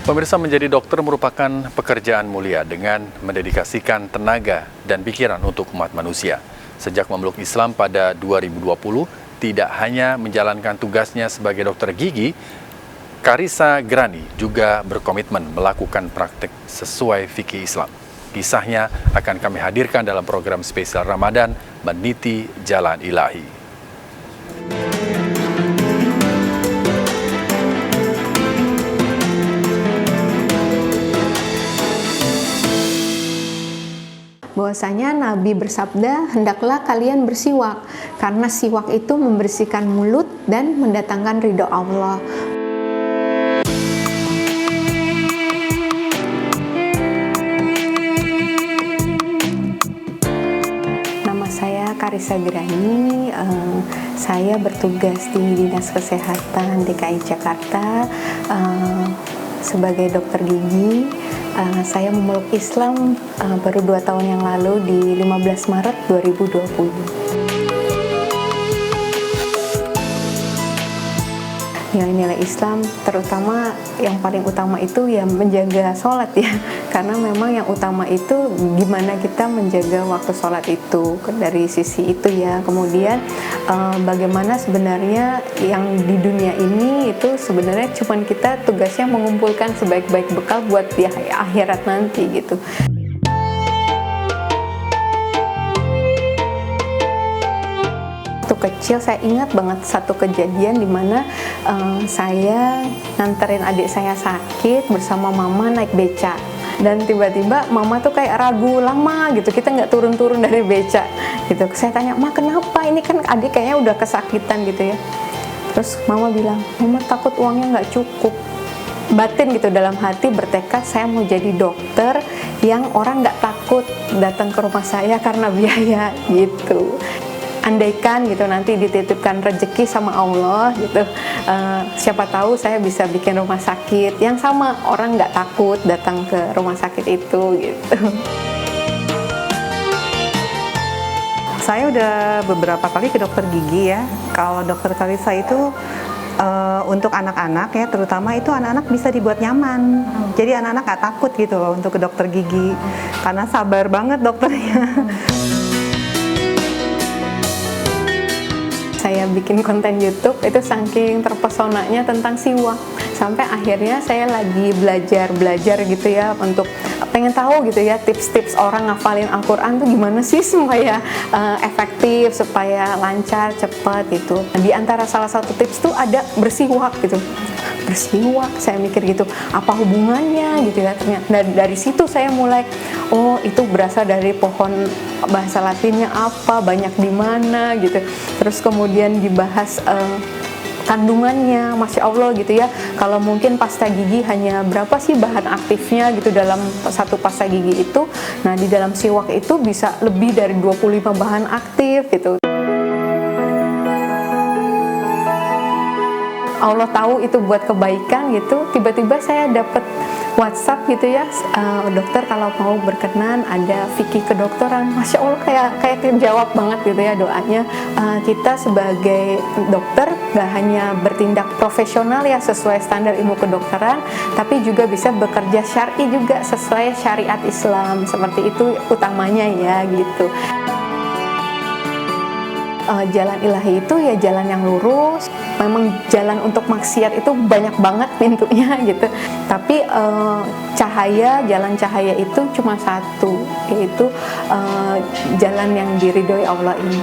Pemirsa, menjadi dokter merupakan pekerjaan mulia dengan mendedikasikan tenaga dan pikiran untuk umat manusia. Sejak memeluk Islam pada 2020, tidak hanya menjalankan tugasnya sebagai dokter gigi, Karissa Grani juga berkomitmen melakukan praktik sesuai fikih Islam. Kisahnya akan kami hadirkan dalam program spesial Ramadan Meniti Jalan Ilahi. Bahwasanya Nabi bersabda, hendaklah kalian bersiwak, karena siwak itu membersihkan mulut dan mendatangkan ridho Allah. Nama saya Karissa Grani, saya bertugas di Dinas Kesehatan DKI Jakarta sebagai dokter gigi. Saya memeluk Islam baru 2 tahun yang lalu di 15 Maret 2020. Nilai-nilai Islam, terutama yang paling utama itu ya menjaga sholat ya, karena memang yang utama itu gimana kita menjaga waktu sholat itu, dari sisi itu ya. Kemudian bagaimana sebenarnya yang di dunia ini itu sebenarnya cuman kita tugasnya mengumpulkan sebaik-baik bekal buat di akhirat nanti gitu. Kecil saya ingat banget satu kejadian di mana saya nganterin adik saya sakit bersama mama naik beca, dan tiba-tiba mama tuh kayak ragu lama gitu, kita nggak turun-turun dari beca gitu. Saya tanya, "Ma, kenapa? Ini kan adik kayaknya udah kesakitan gitu ya." Terus mama bilang, "Mama takut uangnya nggak cukup." Batin gitu dalam hati bertekad saya mau jadi dokter yang orang nggak takut datang ke rumah saya karena biaya gitu. Andaikan gitu nanti dititipkan rezeki sama Allah gitu, siapa tahu saya bisa bikin rumah sakit yang sama, orang nggak takut datang ke rumah sakit itu gitu. Saya udah beberapa kali ke dokter gigi ya. Kalau dokter Karissa itu untuk anak-anak ya, terutama itu anak-anak bisa dibuat nyaman. Jadi anak-anak nggak takut gitu loh untuk ke dokter gigi, karena sabar banget dokternya. Saya bikin konten YouTube itu saking terpesonanya tentang siwak, sampai akhirnya saya lagi belajar gitu ya, untuk pengen tahu gitu ya tips-tips orang ngafalin Al-Quran tuh gimana sih supaya efektif, supaya lancar, cepat gitu. Di antara salah satu tips tuh ada bersiwak gitu. Bersiwak, saya mikir gitu, apa hubungannya gitu ya. Ternyata dari situ saya mulai, oh itu berasal dari pohon, bahasa Latinnya apa, banyak di mana gitu. Terus kemudian dibahas kandungannya, Masya Allah gitu ya. Kalau mungkin pasta gigi hanya berapa sih bahan aktifnya gitu dalam satu pasta gigi itu, nah di dalam siwak itu bisa lebih dari 25 bahan aktif gitu. Allah tahu itu buat kebaikan gitu. Tiba-tiba saya dapat WhatsApp gitu ya, dokter kalau mau berkenan ada fikih kedokteran. Masya Allah kayak terjawab banget gitu ya doanya. Kita sebagai dokter gak hanya bertindak profesional ya sesuai standar ilmu kedokteran, tapi juga bisa bekerja syar'i juga sesuai syariat Islam. Seperti itu utamanya ya gitu. Jalan ilahi itu ya jalan yang lurus. Memang jalan untuk maksiat itu banyak banget pintunya gitu. Tapi jalan cahaya itu cuma satu, yaitu jalan yang diridhoi Allah ini.